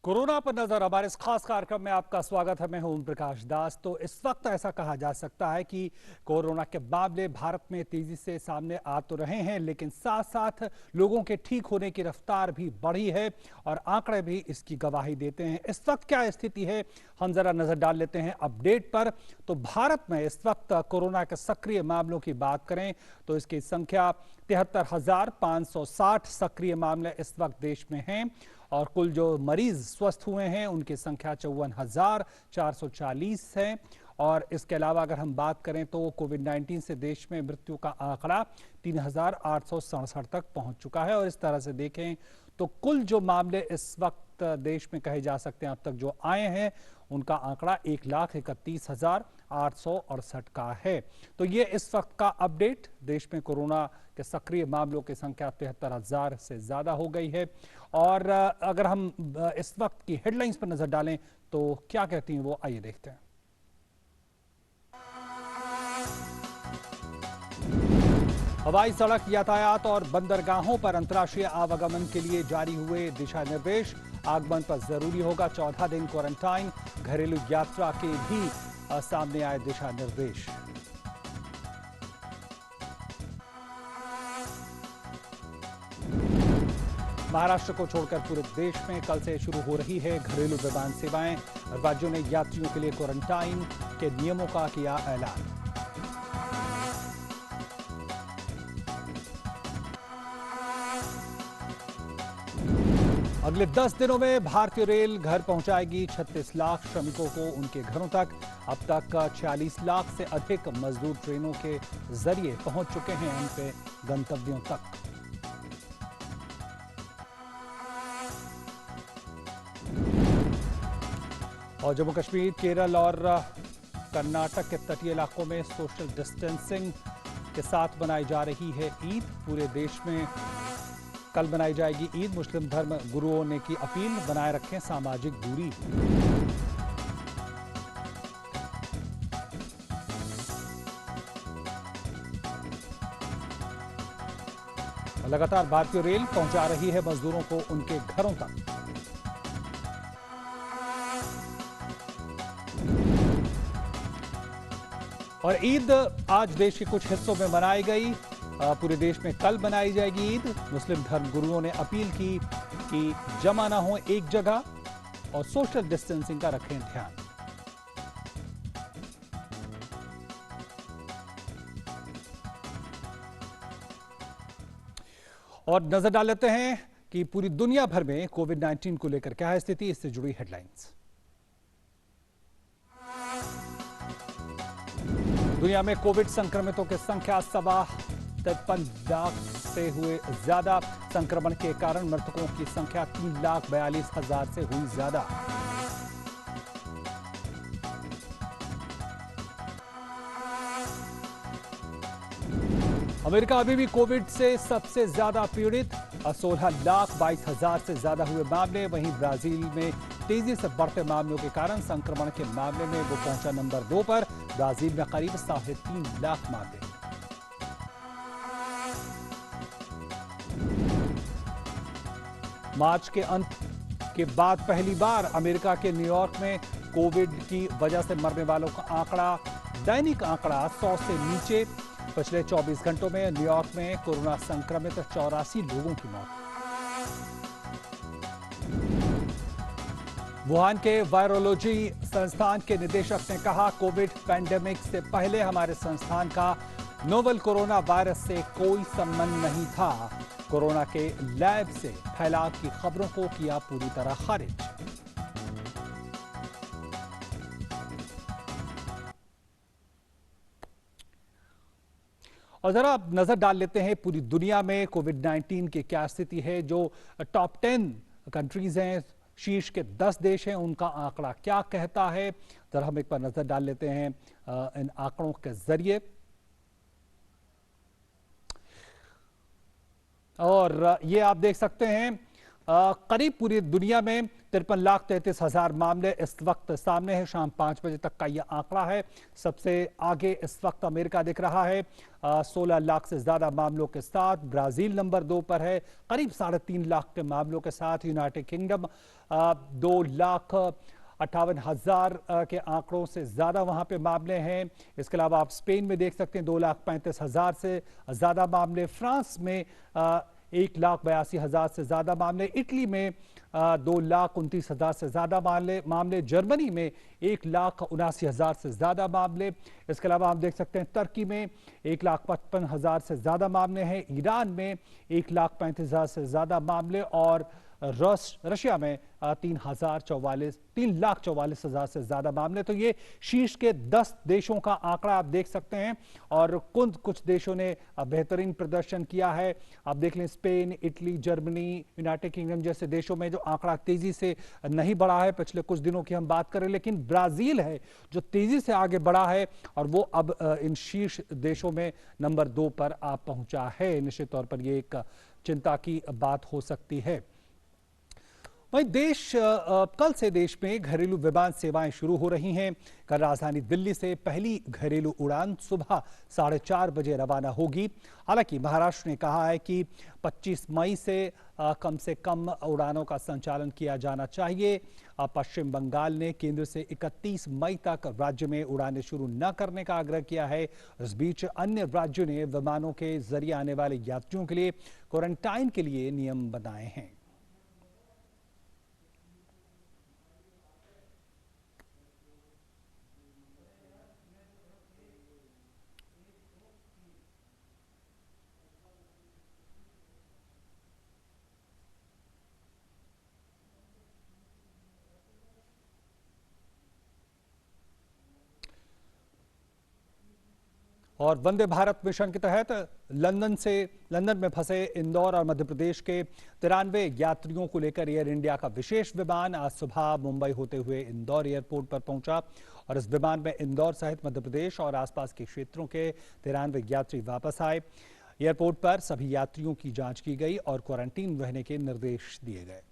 Corona पर नजर हमारे इस खास कार्यक्रम में आपका स्वागत है। मैं हूं ओम प्रकाश दास। तो इस वक्त ऐसा कहा जा सकता है कि कोरोना के मामले भारत में तेजी से सामने आ तो रहे हैं, लेकिन साथ साथ लोगों के ठीक होने की रफ्तार भी बढ़ी है और आंकड़े भी इसकी गवाही देते हैं। इस वक्त क्या स्थिति है, हम जरा नजर डाल लेते हैं अपडेट पर। तो भारत में इस वक्त कोरोना के सक्रिय मामलों की बात करें तो इसकी संख्या 73,560 सक्रिय मामले इस वक्त देश में हैं और कुल जो मरीज स्वस्थ हुए हैं उनकी संख्या 54,440 है। और इसके अलावा अगर हम बात करें तो कोविड-19 से देश में मृत्यु का आंकड़ा 3,867 तक पहुंच चुका है। और इस तरह से देखें तो कुल जो मामले इस वक्त देश में कहे जा सकते हैं अब तक जो आए हैं उनका आंकड़ा 1,31,868 का है। तो ये इस वक्त का अपडेट। देश में कोरोना के सक्रिय मामलों की संख्या 73,000 से ज्यादा हो गई है। और अगर हम इस वक्त की हेडलाइंस पर नजर डालें तो क्या कहती हैं वो, आइए देखते हैं। हवाई सड़क यातायात और बंदरगाहों पर अंतर्राष्ट्रीय आवागमन के लिए जारी हुए दिशा निर्देश। आगमन पर जरूरी होगा 14 दिन क्वारंटाइन। घरेलू यात्रा के भी सामने आए दिशा निर्देश। महाराष्ट्र को छोड़कर पूरे देश में कल से शुरू हो रही है घरेलू विमान सेवाएं। राज्यों ने यात्रियों के लिए क्वारंटाइन के नियमों का किया ऐलान। अगले 10 दिनों में भारतीय रेल घर पहुंचाएगी 36 लाख श्रमिकों को उनके घरों तक। अब तक 46 लाख से अधिक मजदूर ट्रेनों के जरिए पहुंच चुके हैं उनके गंतव्यों तक। और जम्मू कश्मीर, केरल और कर्नाटक के तटीय इलाकों में सोशल डिस्टेंसिंग के साथ मनाई जा रही है ईद। पूरे देश में कल मनाई जाएगी ईद। मुस्लिम धर्म गुरुओं ने की अपील, बनाए रखें सामाजिक दूरी। लगातार भारतीय रेल पहुंचा रही है मजदूरों को उनके घरों तक। और ईद आज देश के कुछ हिस्सों में मनाई गई। पूरे देश में कल मनाई जाएगी ईद। मुस्लिम धर्म गुरुओं ने अपील की कि जमा ना हो एक जगह और सोशल डिस्टेंसिंग का रखें ध्यान। और नजर डाल लेते हैं कि पूरी दुनिया भर में कोविड-19 को लेकर क्या है स्थिति, इससे जुड़ी हेडलाइंस। दुनिया में कोविड संक्रमितों की संख्या 53 लाख से हुए ज्यादा। संक्रमण के कारण मृतकों की संख्या 3,42,000 से हुई ज्यादा। अमेरिका अभी भी कोविड से सबसे ज्यादा पीड़ित। 16,22,000 से ज्यादा हुए मामले। वहीं ब्राजील में तेजी से बढ़ते मामलों के कारण संक्रमण के मामले में वो पहुंचा नंबर 2 पर। ब्राजील में करीब 3.5 लाख मामले। मार्च के अंत के बाद पहली बार अमेरिका के न्यूयॉर्क में कोविड की वजह से मरने वालों का आंकड़ा, दैनिक आंकड़ा 100 से नीचे। पिछले 24 घंटों में न्यूयॉर्क में कोरोना संक्रमित 84 लोगों की मौत। वुहान के वायरोलॉजी संस्थान के निदेशक ने कहा, कोविड पैंडेमिक से पहले हमारे संस्थान का नोवल कोरोना वायरस से कोई संबंध नहीं था। कोरोना के लैब से फैलाव की खबरों को किया पूरी तरह खारिज। और जरा अब नजर डाल लेते हैं पूरी दुनिया में कोविड-19 की क्या स्थिति है। जो टॉप 10 कंट्रीज हैं, शीर्ष के 10 देश हैं, उनका आंकड़ा क्या कहता है, जरा हम एक बार नजर डाल लेते हैं इन आंकड़ों के जरिए। और ये आप देख सकते हैं करीब पूरी दुनिया में 53,33,000 मामले इस वक्त सामने हैं। शाम 5 बजे तक का यह आंकड़ा है। सबसे आगे इस वक्त अमेरिका दिख रहा है 16 लाख से ज्यादा मामलों के साथ। ब्राजील नंबर 2 पर है करीब 3.5 लाख के मामलों के साथ। यूनाइटेड किंगडम 2,58,000 के आंकड़ों से ज्यादा वहां पे मामले हैं। इसके अलावा आप स्पेन में देख सकते हैं 2,35,000 से ज्यादा मामले। फ्रांस में 1,82,000 से ज्यादा मामले। इटली में 2,29,000 से ज्यादा मामले। जर्मनी में 1,79,000 से ज्यादा मामले। इसके अलावा हम देख सकते हैं तुर्की में 1,55,000 से ज्यादा मामले हैं। ईरान में 1,35,000 से ज्यादा मामले और रशिया में 3,44,000 से ज्यादा मामले। तो ये शीर्ष के 10 देशों का आंकड़ा आप देख सकते हैं और कुछ देशों ने बेहतरीन प्रदर्शन किया है। आप देख लें Spain, Italy, Germany, United kingdom जैसे देशों में जो आंकड़ा तेजी से नहीं बढ़ा है। पिछले कुछ दिनों की हम बात करें, लेकिन ब्राजील है जो तेजी से आगे बढ़ा है और वो अब इन शीर्ष देशों में नंबर 2 पर आप पहुंचा है। निश्चित तौर पर यह एक चिंता की बात हो सकती है। वहीं कल से देश में घरेलू विमान सेवाएं शुरू हो रही हैं। कल राजधानी दिल्ली से पहली घरेलू उड़ान सुबह 4:30 बजे रवाना होगी। हालांकि महाराष्ट्र ने कहा है कि 25 मई से कम उड़ानों का संचालन किया जाना चाहिए। पश्चिम बंगाल ने केंद्र से 31 मई तक राज्य में उड़ानें शुरू न करने का आग्रह किया है। इस बीच अन्य राज्यों ने विमानों के जरिए आने वाले यात्रियों के लिए क्वारंटाइन के लिए नियम बनाए हैं। और वंदे भारत मिशन के तहत लंदन में फंसे इंदौर और मध्य प्रदेश के 93 यात्रियों को लेकर एयर इंडिया का विशेष विमान आज सुबह मुंबई होते हुए इंदौर एयरपोर्ट पर पहुंचा और इस विमान में इंदौर सहित मध्य प्रदेश और आसपास के क्षेत्रों के 93 यात्री वापस आए। एयरपोर्ट पर सभी यात्रियों की जांच की गई और क्वारंटीन रहने के निर्देश दिए गए।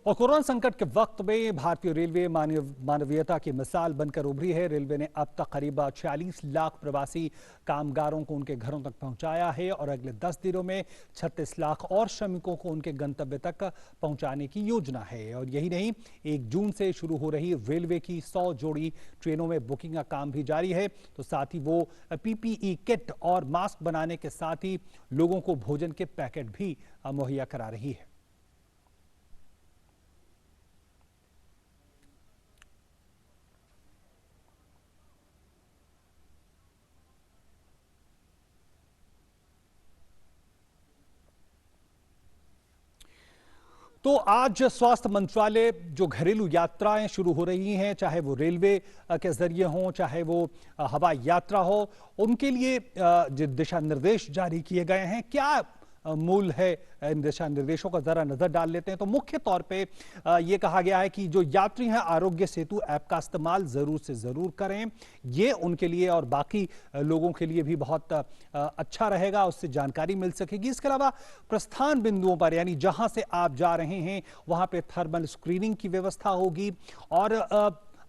और कोरोना संकट के वक्त में भारतीय रेलवे मानवीयता की मिसाल बनकर उभरी है। रेलवे ने अब तक करीब 46 लाख प्रवासी कामगारों को उनके घरों तक पहुंचाया है और अगले 10 दिनों में 36 लाख और श्रमिकों को उनके गंतव्य तक पहुंचाने की योजना है। और यही नहीं, 1 जून से शुरू हो रही रेलवे की 100 जोड़ी ट्रेनों में बुकिंग का काम भी जारी है। तो साथ ही वो PPE किट और मास्क बनाने के साथ ही लोगों को भोजन के पैकेट भी मुहैया करा रही है। तो आज स्वास्थ्य मंत्रालय जो घरेलू यात्राएं शुरू हो रही हैं, चाहे वो रेलवे के जरिए हों, चाहे वो हवाई यात्रा हो, उनके लिए जो दिशा निर्देश जारी किए गए हैं, क्या मूल है इन दिशा निर्देशों का जरा नजर डाल लेते हैं। तो मुख्य तौर पे ये कहा गया है कि जो यात्री हैं आरोग्य सेतु ऐप का इस्तेमाल जरूर से जरूर करें। ये उनके लिए और बाकी लोगों के लिए भी बहुत अच्छा रहेगा, उससे जानकारी मिल सकेगी। इसके अलावा प्रस्थान बिंदुओं पर यानी जहां से आप जा रहे हैं वहां पे थर्मल स्क्रीनिंग की व्यवस्था होगी और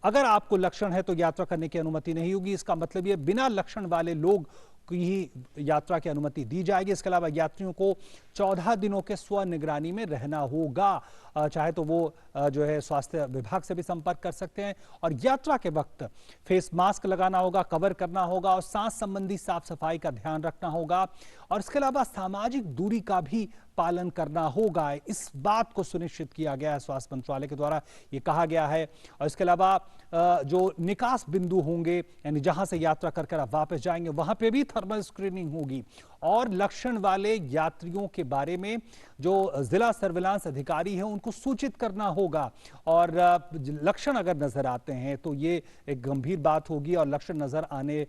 अगर आपको लक्षण है तो यात्रा करने की अनुमति नहीं होगी। इसका मतलब ये बिना लक्षण वाले लोग की ही यात्रा की अनुमति दी जाएगी। इसके अलावा यात्रियों को 14 दिनों के स्व निगरानी में रहना होगा। चाहे तो वो जो है स्वास्थ्य विभाग से भी संपर्क कर सकते हैं और यात्रा के वक्त फेस मास्क लगाना होगा, कवर करना होगा और सांस संबंधी साफ सफाई का ध्यान रखना होगा और इसके अलावा सामाजिक दूरी का भी पालन करना होगा। इस बात को सुनिश्चित किया गया है स्वास्थ्य मंत्रालय के द्वारा, ये कहा गया है। और इसके अलावा जो निकास बिंदु होंगे यानी जहां से यात्रा कर आप वापस जाएंगे वहां पे भी थर्मल स्क्रीनिंग होगी और लक्षण वाले यात्रियों के बारे में जो जिला सर्विलांस अधिकारी हैं उनको उनको सूचित करना होगा। और लक्षण अगर नजर आते हैं तो ये एक गंभीर बात होगी और लक्षण नजर आने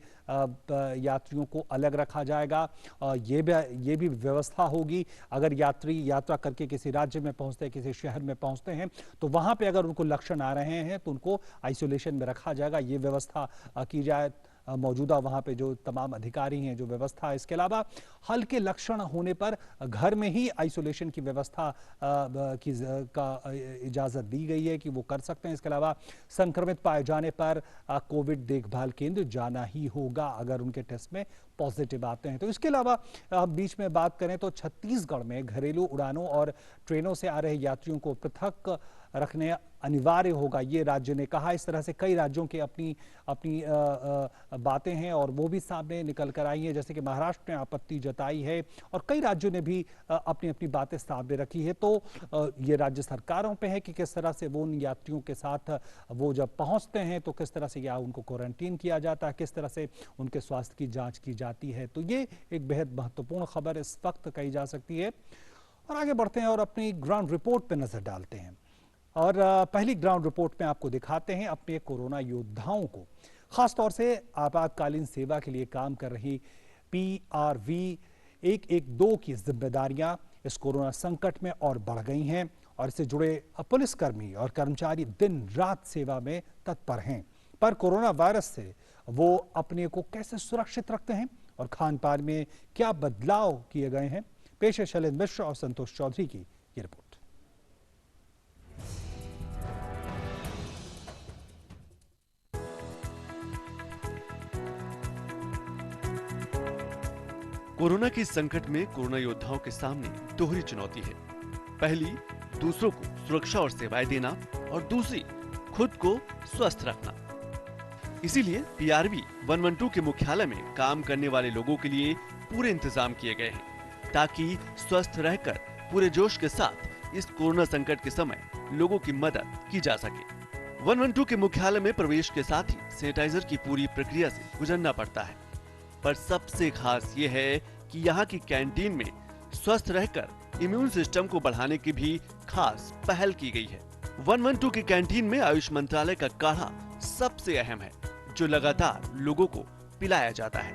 यात्रियों को अलग रखा जाएगा। ये भी व्यवस्था होगी, अगर यात्री यात्रा करके किसी राज्य में पहुंचते हैं, किसी शहर में पहुंचते हैं, तो वहां पे अगर उनको लक्षण आ रहे हैं तो उनको आइसोलेशन में रखा जाएगा। ये व्यवस्था की जाए, मौजूदा वहां पे जो तमाम अधिकारी हैं, जो व्यवस्था है। इसके अलावा हल्के लक्षण होने पर घर में ही आइसोलेशन की व्यवस्था का इजाजत दी गई है कि वो कर सकते हैं। इसके अलावा संक्रमित पाए जाने पर कोविड देखभाल केंद्र जाना ही होगा अगर उनके टेस्ट में पॉजिटिव आते हैं। तो इसके अलावा हम बीच में बात करें तो छत्तीसगढ़ में घरेलू उड़ानों और ट्रेनों से आ रहे यात्रियों को पृथक रखने अनिवार्य होगा, ये राज्य ने कहा। इस तरह से कई राज्यों की अपनी अपनी बातें हैं और वो भी सामने निकल कर आई हैं, जैसे कि महाराष्ट्र ने आपत्ति जताई है और कई राज्यों ने भी अपनी अपनी बातें सामने रखी है। तो ये राज्य सरकारों पे है कि किस तरह से वो उन यात्रियों के साथ वो जब पहुंचते हैं तो किस तरह से या उनको क्वारंटीन किया जाता है, किस तरह से उनके स्वास्थ्य की जाँच की जाती है। तो ये एक बेहद महत्वपूर्ण खबर इस वक्त कही जा सकती है। और आगे बढ़ते हैं और अपनी ग्राउंड रिपोर्ट पर नजर डालते हैं। और पहली ग्राउंड रिपोर्ट में आपको दिखाते हैं अपने कोरोना योद्धाओं को, खासतौर से आपातकालीन सेवा के लिए काम कर रही PRV 112 की जिम्मेदारियां इस कोरोना संकट में और बढ़ गई हैं और इससे जुड़े पुलिसकर्मी और कर्मचारी दिन रात सेवा में तत्पर हैं। पर कोरोना वायरस से वो अपने को कैसे सुरक्षित रखते हैं और खान पान में क्या बदलाव किए गए हैं, पेश है शैलेंद्र मिश्र और संतोष चौधरी की ये रिपोर्ट। कोरोना के संकट में कोरोना योद्धाओं के सामने दोहरी चुनौती है। पहली, दूसरों को सुरक्षा और सेवाएं देना और दूसरी, खुद को स्वस्थ रखना। इसीलिए PRV 112 के मुख्यालय में काम करने वाले लोगों के लिए पूरे इंतजाम किए गए हैं ताकि स्वस्थ रहकर पूरे जोश के साथ इस कोरोना संकट के समय लोगों की मदद की जा सके। 112 के मुख्यालय में प्रवेश के साथ ही सैनिटाइजर की पूरी प्रक्रिया से गुजरना पड़ता है। पर सबसे खास ये है कि यहाँ की कैंटीन में स्वस्थ रहकर इम्यून सिस्टम को बढ़ाने की भी खास पहल की गई है। 112 की कैंटीन में आयुष मंत्रालय का काढ़ा सबसे अहम है, जो लगातार लोगों को पिलाया जाता है।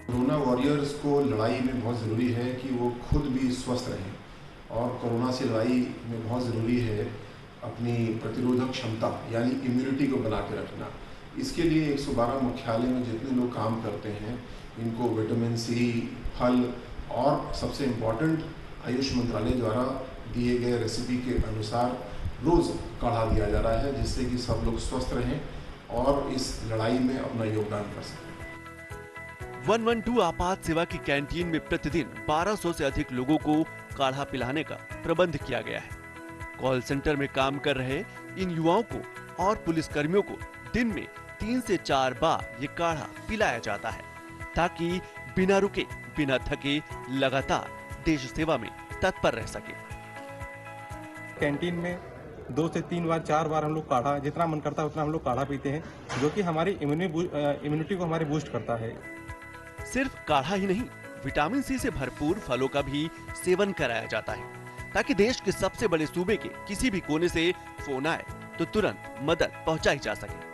कोरोना वॉरियर्स को लड़ाई में बहुत ज़रूरी है कि वो खुद भी स्वस्थ रहें और कोरोना से लड़ाई में बहुत ज़रूरी है अपनी प्रतिरोधक क्षमता यानी इम्यूनिटी को बना के रखना। इसके लिए 112 मुख्यालय में जितने लोग काम करते हैं इनको विटामिन सी, फल और सबसे इम्पोर्टेंट आयुष मंत्रालय द्वारा दिए गए रेसिपी के अनुसार रोज़ काढ़ा दिया जा रहा है, जिससे कि सब लोग स्वस्थ रहें और इस लड़ाई में अपना योगदान कर सकें। 112 आपात सेवा की कैंटीन में प्रतिदिन 1200 से अधिक लोगों को काढ़ा पिलाने का प्रबंध किया गया है। कॉल सेंटर में काम कर रहे इन युवाओं को और पुलिसकर्मियों को दिन में 3 से 4 बार ये काढ़ा पिलाया जाता है ताकि बिना रुके, बिना थके लगातार देश सेवा में तत्पर रह सके। कैंटीन में 2 से 3 बार 4 बार हम लोग काढ़ा, जितना मन करता है उतना हम लोग काढ़ा पीते हैं, जो कि हमारी इम्यूनिटी को हमारे बूस्ट करता है। सिर्फ काढ़ा ही नहीं, विटामिन सी से भरपूर फलों का भी सेवन कराया जाता है ताकि देश के सबसे बड़े सूबे के किसी भी कोने से फोन आए तो तुरंत मदद पहुंचाई जा सके।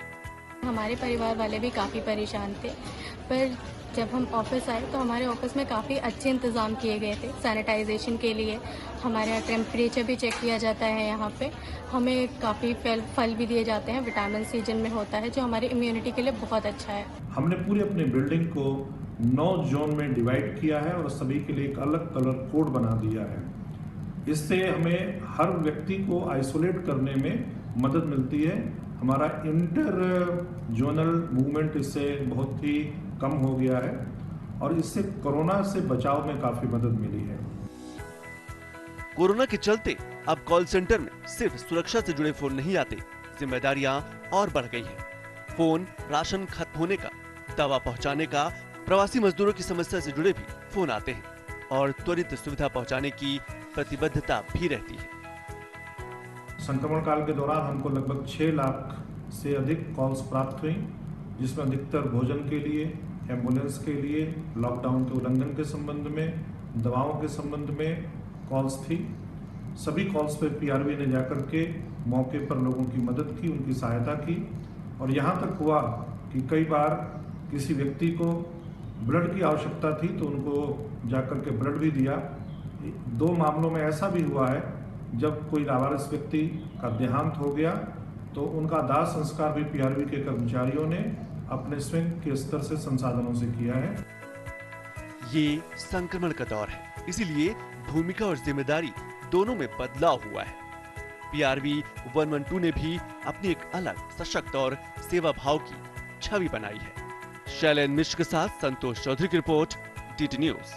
हमारे परिवार वाले भी काफ़ी परेशान थे, पर जब हम ऑफिस आए तो हमारे ऑफिस में काफ़ी अच्छे इंतज़ाम किए गए थे सैनिटाइजेशन के लिए। हमारे यहाँ टेम्परेचर भी चेक किया जाता है, यहाँ पे हमें काफ़ी फल भी दिए जाते हैं, विटामिन सी जिनमें होता है, जो हमारी इम्यूनिटी के लिए बहुत अच्छा है। हमने पूरी अपनी बिल्डिंग को 9 जोन में डिवाइड किया है और सभी के लिए एक अलग कलर कोड बना दिया है। इससे हमें हर व्यक्ति को आइसोलेट करने में मदद मिलती है। हमारा इंटर जोनल मूवमेंट इससे बहुत ही कम हो गया है और इससे कोरोना से बचाव में काफी मदद मिली है। कोरोना के चलते अब कॉल सेंटर में सिर्फ सुरक्षा से जुड़े फोन नहीं आते, जिम्मेदारियां और बढ़ गई है। फोन राशन खत्म होने का, दवा पहुंचाने का, प्रवासी मजदूरों की समस्या से जुड़े भी फोन आते हैं और त्वरित सुविधा पहुंचाने की प्रतिबद्धता भी रहती है। संक्रमण काल के दौरान हमको लगभग 6 लाख से अधिक कॉल्स प्राप्त हुई, जिसमें अधिकतर भोजन के लिए, एम्बुलेंस के लिए, लॉकडाउन के उल्लंघन के संबंध में, दवाओं के संबंध में कॉल्स थी। सभी कॉल्स पे पीआरवी ने जाकर के मौके पर लोगों की मदद की, उनकी सहायता की और यहाँ तक हुआ कि कई बार किसी व्यक्ति को ब्लड की आवश्यकता थी तो उनको जाकर के ब्लड भी दिया। 2 मामलों में ऐसा भी हुआ है जब कोई लावारिस व्यक्ति का देहांत हो गया तो उनका दाह संस्कार भी पीआरवी के कर्मचारियों ने अपने स्वयं के स्तर से संसाधनों से किया है। ये संक्रमण का दौर है, इसीलिए भूमिका और जिम्मेदारी दोनों में बदलाव हुआ है। पीआरवी 112 ने भी अपनी एक अलग सशक्त और सेवा भाव की छवि बनाई है। शैलेन मिश्र के साथ संतोष चौधरी की रिपोर्ट, डीटी न्यूज।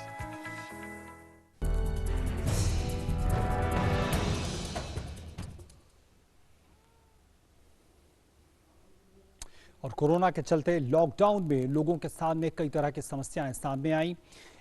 और कोरोना के चलते लॉकडाउन में लोगों के सामने कई तरह की समस्याएं सामने आई।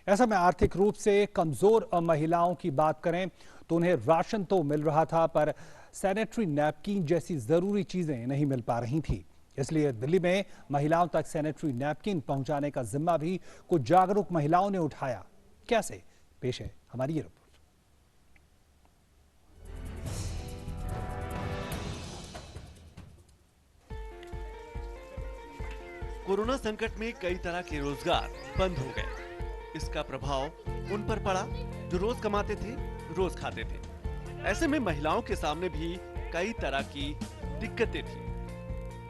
ऐसा में आर्थिक रूप से कमजोर महिलाओं की बात करें तो उन्हें राशन तो मिल रहा था पर सैनिटरी नैपकिन जैसी जरूरी चीजें नहीं मिल पा रही थी। इसलिए दिल्ली में महिलाओं तक सैनिटरी नैपकिन पहुंचाने का जिम्मा भी कुछ जागरूक महिलाओं ने उठाया। कैसे? पेश है हमारी ये रिपोर्ट। कोरोना संकट में कई तरह के रोजगार बंद हो गए। इसका प्रभाव उन पर पड़ा जो रोज कमाते थे, रोज खाते थे। ऐसे में महिलाओं के सामने भी कई तरह की दिक्कतें थी।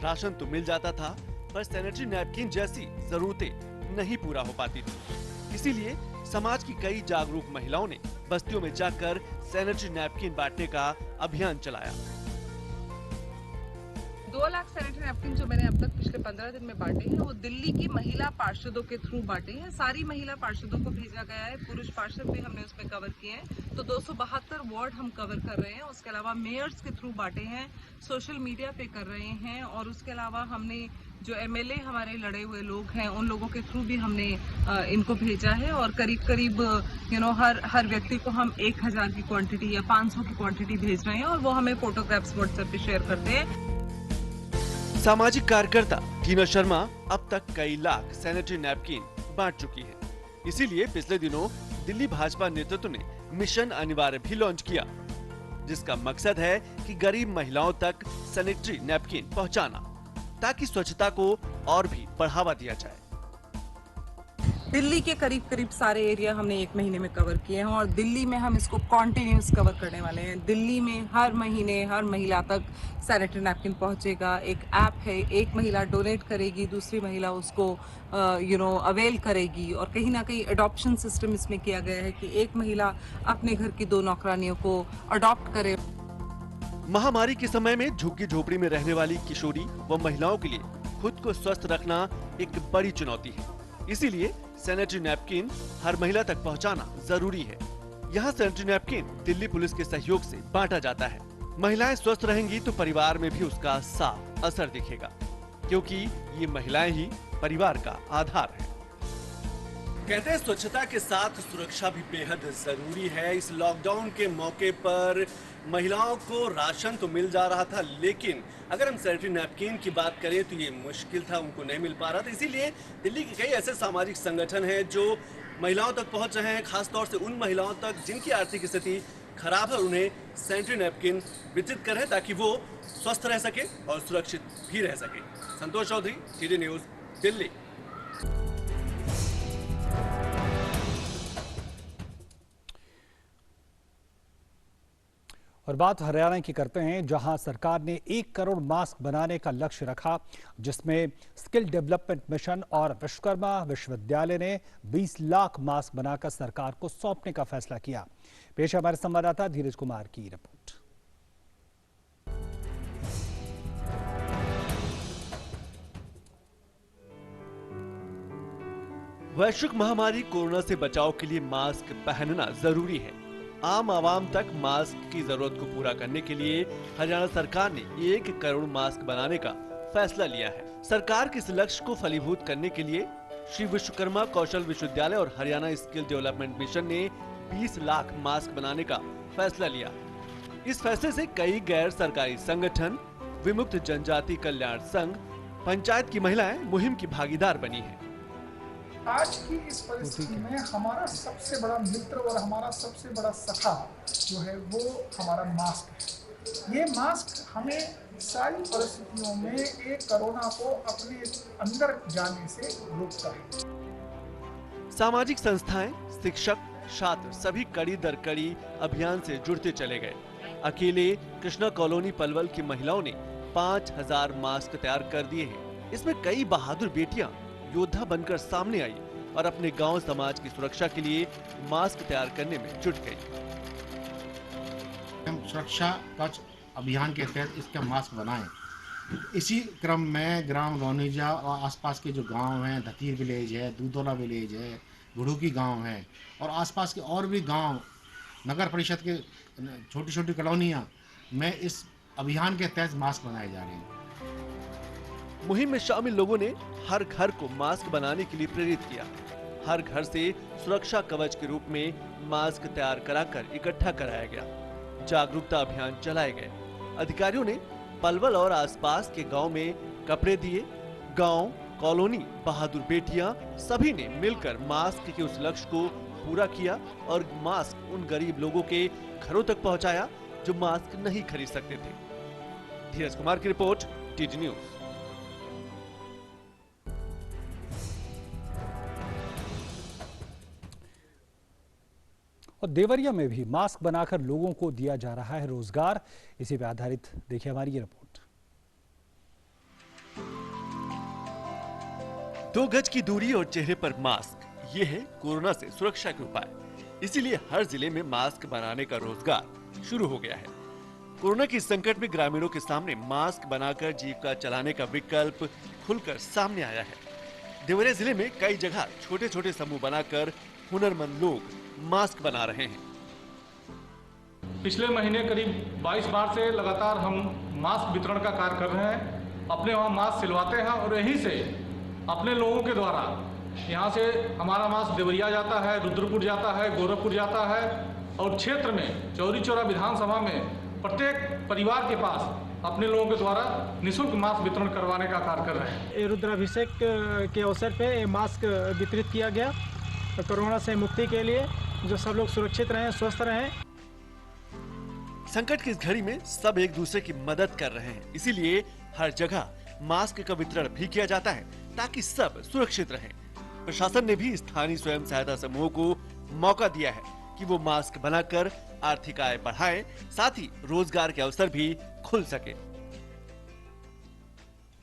राशन तो मिल जाता था पर सैनिटरी नैपकिन जैसी जरूरतें नहीं पूरा हो पाती थी। इसीलिए समाज की कई जागरूक महिलाओं ने बस्तियों में जाकर सैनिटरी नैपकिन बांटने का अभियान चलाया। 2 लाख सैनिटरी नैपकिन जो मैंने अब तक पिछले 15 दिन में बांटे हैं वो दिल्ली की महिला पार्षदों के थ्रू बांटे हैं। सारी महिला पार्षदों को भेजा गया है, पुरुष पार्षद भी हमने उसमें कवर किए हैं। तो 272 वार्ड हम कवर कर रहे हैं। उसके अलावा मेयर्स के थ्रू बांटे हैं, सोशल मीडिया पे कर रहे हैं और उसके अलावा हमने जो एमएलए हमारे लड़े हुए लोग हैं उन लोगों के थ्रू भी हमने इनको भेजा है और करीब हर व्यक्ति को हम 1000 की क्वांटिटी या 500 की क्वांटिटी भेज रहे हैं और वो हमें फोटोग्राफ्स व्हाट्सएप पे शेयर करते हैं। सामाजिक कार्यकर्ता टीना शर्मा अब तक कई लाख सैनिटरी नैपकिन बांट चुकी है। इसीलिए पिछले दिनों दिल्ली भाजपा नेतृत्व ने मिशन अनिवार्य भी लॉन्च किया, जिसका मकसद है कि गरीब महिलाओं तक सैनिटरी नैपकिन पहुंचाना, ताकि स्वच्छता को और भी बढ़ावा दिया जाए। दिल्ली के करीब सारे एरिया हमने 1 महीने में कवर किए हैं और दिल्ली में हम इसको कॉन्टिन्यूस कवर करने वाले हैं। दिल्ली में हर महीने हर महिला तक सैनिटरी नैपकिन पहुंचेगा। एक ऐप है, एक महिला डोनेट करेगी, दूसरी महिला उसको अवेल करेगी और कहीं ना कहीं अडॉप्शन सिस्टम इसमें किया गया है कि एक महिला अपने घर की 2 नौकरानियों को अडॉप्ट करे। महामारी के समय में झुग्गी झोपड़ी में रहने वाली किशोरी व महिलाओं के लिए खुद को स्वस्थ रखना एक बड़ी चुनौती है। इसीलिए सैनिटरी नैपकिन हर महिला तक पहुंचाना जरूरी है। यहाँ सैनिटरी नैपकिन दिल्ली पुलिस के सहयोग से बांटा जाता है। महिलाएं स्वस्थ रहेंगी तो परिवार में भी उसका साफ असर दिखेगा, क्योंकि ये महिलाएं ही परिवार का आधार है। कहते हैं स्वच्छता के साथ सुरक्षा भी बेहद जरूरी है। इस लॉकडाउन के मौके पर महिलाओं को राशन तो मिल जा रहा था, लेकिन अगर हम सैनिटरी नैपकिन की बात करें तो ये मुश्किल था, उनको नहीं मिल पा रहा था। इसीलिए दिल्ली के कई ऐसे सामाजिक संगठन हैं जो महिलाओं तक पहुंच रहे हैं, खासतौर से उन महिलाओं तक जिनकी आर्थिक स्थिति खराब है, उन्हें सैनिटरी नैपकिन वितरित कर रहे हैं ताकि वो स्वस्थ रह सके और सुरक्षित भी रह सके। संतोष चौधरी, डीटी न्यूज, दिल्ली। और बात हरियाणा की करते हैं, जहां सरकार ने 1 करोड़ मास्क बनाने का लक्ष्य रखा, जिसमें स्किल डेवलपमेंट मिशन और विश्वकर्मा विश्वविद्यालय ने 20 लाख मास्क बनाकर सरकार को सौंपने का फैसला किया। पेश है हमारे संवाददाता धीरज कुमार की रिपोर्ट। वैश्विक महामारी कोरोना से बचाव के लिए मास्क पहनना जरूरी है। आम आवाम तक मास्क की जरूरत को पूरा करने के लिए हरियाणा सरकार ने 1 करोड़ मास्क बनाने का फैसला लिया है। सरकार के इस लक्ष्य को फलीभूत करने के लिए श्री विश्वकर्मा कौशल विश्वविद्यालय और हरियाणा स्किल डेवलपमेंट मिशन ने 20 लाख मास्क बनाने का फैसला लिया। इस फैसले से कई गैर सरकारी संगठन, विमुक्त जनजाति कल्याण संघ, पंचायत की महिलाएं मुहिम की भागीदार बनी है। आज की इस परिस्थिति में हमारा सबसे बड़ा मित्र और हमारा सबसे बड़ा सखा जो है वो हमारा मास्क है। ये मास्क हमें सारी परिस्थितियों में एक कोरोना को अपने अंदर जाने से रोकता है। सामाजिक संस्थाएं, शिक्षक, छात्र सभी कड़ी दर कड़ी अभियान से जुड़ते चले गए। अकेले कृष्णा कॉलोनी पलवल की महिलाओं ने 5000 मास्क तैयार कर दिए हैं। इसमें कई बहादुर बेटियां योद्धा बनकर सामने आई और अपने गांव समाज की सुरक्षा के लिए मास्क तैयार करने में जुट गई। हम सुरक्षा कवच अभियान के तहत इसका मास्क बनाएं। इसी क्रम में ग्राम गौनीजा और आसपास के जो गांव हैं, धतीर विलेज है, दूधोला विलेज है, गुड़ूकी गांव है और आसपास के और भी गांव, नगर परिषद के छोटी छोटी कॉलोनियां में इस अभियान के तहत मास्क बनाए जा रहे हैं। मुहिम में शामिल लोगों ने हर घर को मास्क बनाने के लिए प्रेरित किया। हर घर से सुरक्षा कवच के रूप में मास्क तैयार कराकर इकट्ठा कराया गया। जागरूकता अभियान चलाए गए। अधिकारियों ने पलवल और आसपास के गांव में कपड़े दिए। गांव, कॉलोनी, बहादुर बेटियां सभी ने मिलकर मास्क के उस लक्ष्य को पूरा किया और मास्क उन गरीब लोगों के घरों तक पहुंचाया जो मास्क नहीं खरीद सकते थे। धीरज कुमार की रिपोर्ट, टीटी न्यूज। और देवरिया में भी मास्क बनाकर लोगों को दिया जा रहा है रोजगार। इसी पे आधारित देखिए हमारी ये रिपोर्ट। 2 गज की दूरी और चेहरे पर मास्क, ये है कोरोना से सुरक्षा के उपाय। इसीलिए हर जिले में मास्क बनाने का रोजगार शुरू हो गया है। कोरोना की संकट में ग्रामीणों के सामने मास्क बनाकर जीविका चलाने का विकल्प खुलकर सामने आया है। देवरिया जिले में कई जगह छोटे छोटे समूह बनाकर हुनरमंद लोग मास्क बना रहे हैं। पिछले महीने करीब 22 मार्च से लगातार हम मास्क वितरण का कार्य कर रहे हैं। अपने वहाँ मास्क सिलवाते हैं और यहीं से अपने लोगों के द्वारा यहाँ से हमारा मास्क देवरिया जाता है, रुद्रपुर जाता है, गोरखपुर जाता है और क्षेत्र में चौरी चौरा विधानसभा में प्रत्येक परिवार के पास अपने लोगों के द्वारा निःशुल्क मास्क वितरण करवाने का कार्य कर रहे हैं। रुद्राभिषेक के अवसर पे मास्क वितरित किया गया कोरोना से मुक्ति के लिए, जो सब लोग सुरक्षित रहें, स्वस्थ रहें। संकट की इस घड़ी में सब एक दूसरे की मदद कर रहे हैं, इसीलिए हर जगह मास्क का वितरण भी किया जाता है ताकि सब सुरक्षित रहें। प्रशासन ने भी स्थानीय स्वयं सहायता समूहों को मौका दिया है कि वो मास्क बनाकर आर्थिक आय बढ़ाएं, साथ ही रोजगार के अवसर भी खुल सके।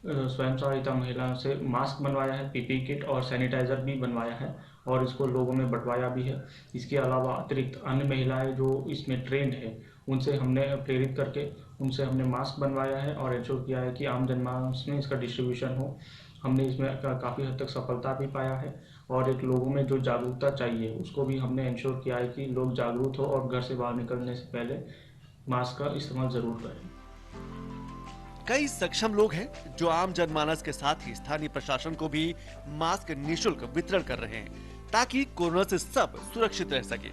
स्वयं सहायता महिलाओं से मास्क बनवाया है, पीपी किट और सैनिटाइजर भी बनवाया है और इसको लोगों में बंटवाया भी है। इसके अलावा अतिरिक्त अन्य महिलाएं जो इसमें ट्रेंड है उनसे हमने प्रेरित करके उनसे हमने मास्क बनवाया है और इंश्योर किया है कि आम जनमानस में इसका डिस्ट्रीब्यूशन हो। हमने इसमें काफ़ी हद तक सफलता भी पाया है और एक लोगों में जो जागरूकता चाहिए उसको भी हमने इंश्योर किया है कि लोग जागरूक हो और घर से बाहर निकलने से पहले मास्क का इस्तेमाल जरूर करें। कई सक्षम लोग हैं जो आम जनमानस के साथ ही स्थानीय प्रशासन को भी मास्क निःशुल्क वितरण कर रहे हैं ताकि कोरोना से सब सुरक्षित रह सके।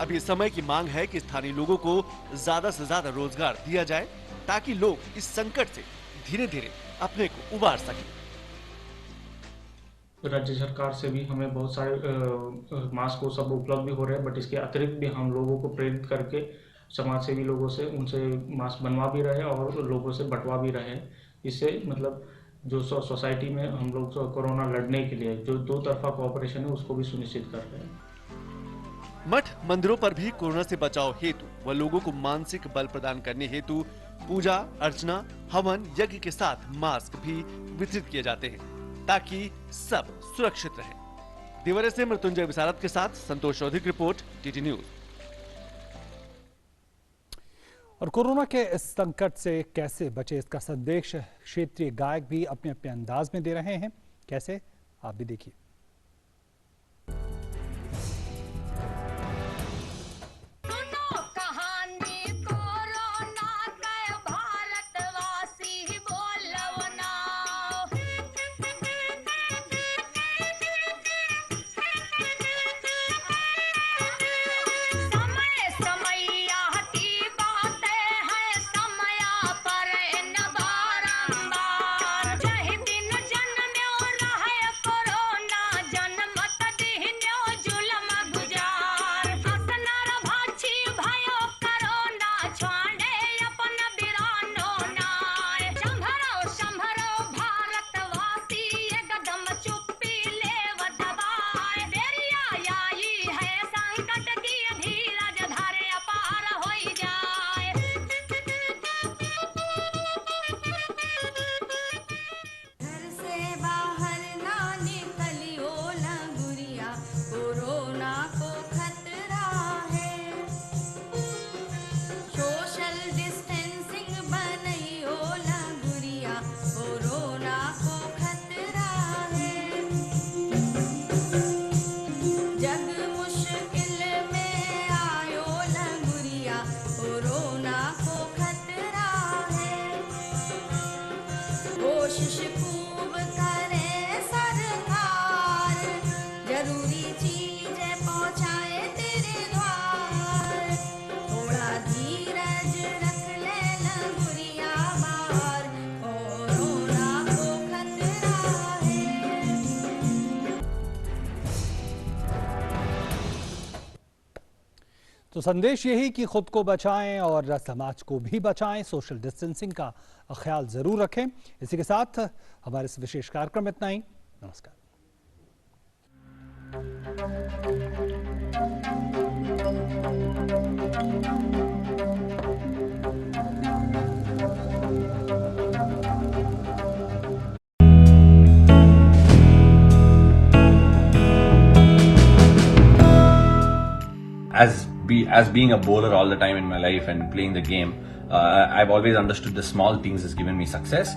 अब ये समय की मांग है कि स्थानीय लोगों को ज्यादा से ज्यादा रोजगार दिया जाए ताकि लोग इस संकट से धीरे धीरे अपने को उबार सकें। राज्य सरकार से भी हमें बहुत सारे मास्क को सब उपलब्ध भी हो रहे हैं, बट इसके अतिरिक्त भी हम लोगों को प्रेरित करके समाज सेवी लोगों से उनसे मास्क बनवा भी रहे हैं और लोगों से बंटवा भी रहे हैं। इससे मतलब जो सोसाइटी में हम लोग कोरोना लड़ने के लिए जो दो तरफा कोऑपरेशन है उसको भी सुनिश्चित कर रहे हैं। मठ मंदिरों पर भी कोरोना से बचाव हेतु व लोगों को मानसिक बल प्रदान करने हेतु पूजा अर्चना, हवन, यज्ञ के साथ मास्क भी वितरित किए जाते हैं ताकि सब सुरक्षित रहे। देवरिया से मृत्युंजय विशारद के साथ संतोष चौधरी की रिपोर्ट, टीटी न्यूज। और कोरोना के इस संकट से कैसे बचे, इसका संदेश क्षेत्रीय गायक भी अपने अपने अंदाज में दे रहे हैं। कैसे, आप भी देखिए। तो संदेश यही कि खुद को बचाएं और समाज को भी बचाएं, सोशल डिस्टेंसिंग का ख्याल जरूर रखें। इसी के साथ हमारे इस विशेष कार्यक्रम में इतना ही। नमस्कार। As being a bowler all the time in my life and playing the game, I've always understood the small things has given me success.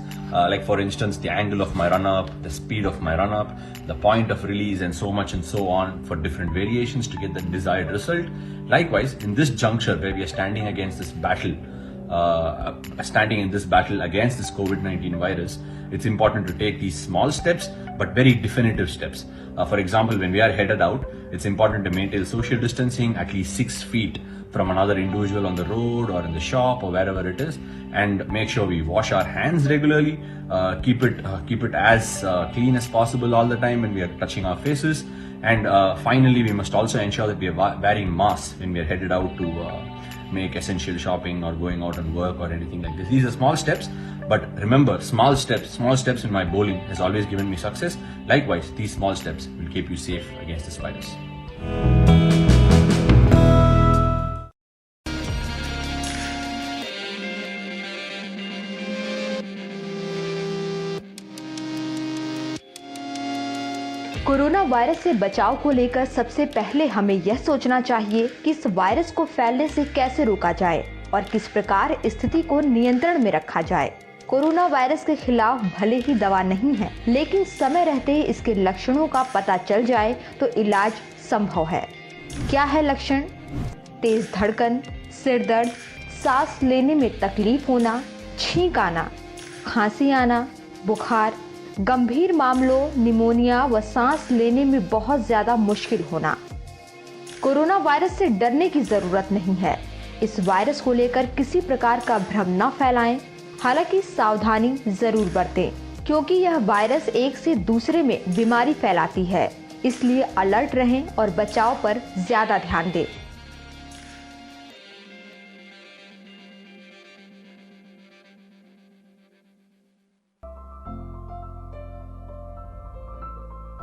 Like for instance, the angle of my run-up, the speed of my run-up, the point of release, and so much and so on for different variations to get the desired result. Likewise, in this juncture where we are standing against this battle, against this COVID-19 virus, it's important to take these small steps but very definitive steps. For example, when we are headed out, it's important to maintain social distancing at least 6 feet from another individual on the road or in the shop or wherever it is, and make sure we wash our hands regularly, keep it as clean as possible all the time when we are touching our faces, and finally we must also ensure that we are wearing masks when we are headed out to make essential shopping or going out and work or anything like this. These are small steps, but remember, small steps in my bowling has always given me success. Likewise, these small steps will keep you safe against this virus. Corona virus से बचाव को लेकर सबसे पहले हमें यह सोचना चाहिए कि इस वायरस को फैलने से कैसे रोका जाए और किस प्रकार स्थिति को नियंत्रण में रखा जाए। कोरोना वायरस के खिलाफ भले ही दवा नहीं है, लेकिन समय रहते ही इसके लक्षणों का पता चल जाए तो इलाज संभव है। क्या है लक्षण? तेज धड़कन, सिर दर्द, सांस लेने में तकलीफ होना, छींक आना, खांसी आना, बुखार, गंभीर मामलों निमोनिया व सांस लेने में बहुत ज्यादा मुश्किल होना। कोरोना वायरस से डरने की जरूरत नहीं है। इस वायरस को लेकर किसी प्रकार का भ्रम न फैलाएं। हालांकि सावधानी जरूर बरतें, क्योंकि यह वायरस एक से दूसरे में बीमारी फैलाती है। इसलिए अलर्ट रहें और बचाव पर ज्यादा ध्यान दें।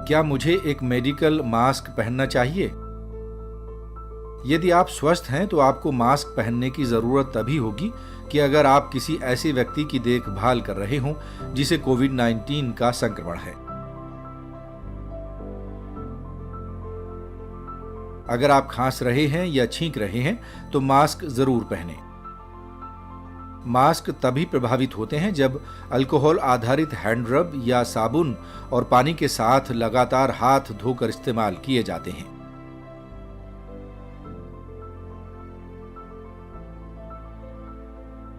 क्या मुझे एक मेडिकल मास्क पहनना चाहिए? यदि आप स्वस्थ हैं तो आपको मास्क पहनने की जरूरत तभी होगी कि अगर आप किसी ऐसे व्यक्ति की देखभाल कर रहे हों जिसे कोविड-19 का संक्रमण है। अगर आप खांस रहे हैं या छींक रहे हैं तो मास्क जरूर पहनें। मास्क तभी प्रभावित होते हैं जब अल्कोहल आधारित हैंड रब या साबुन और पानी के साथ लगातार हाथ धोकर इस्तेमाल किए जाते हैं।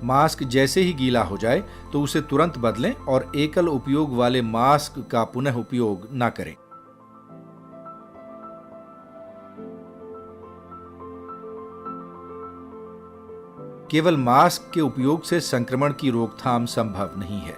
मास्क जैसे ही गीला हो जाए तो उसे तुरंत बदलें और एकल उपयोग वाले मास्क का पुनः उपयोग न करें। केवल मास्क के उपयोग से संक्रमण की रोकथाम संभव नहीं है।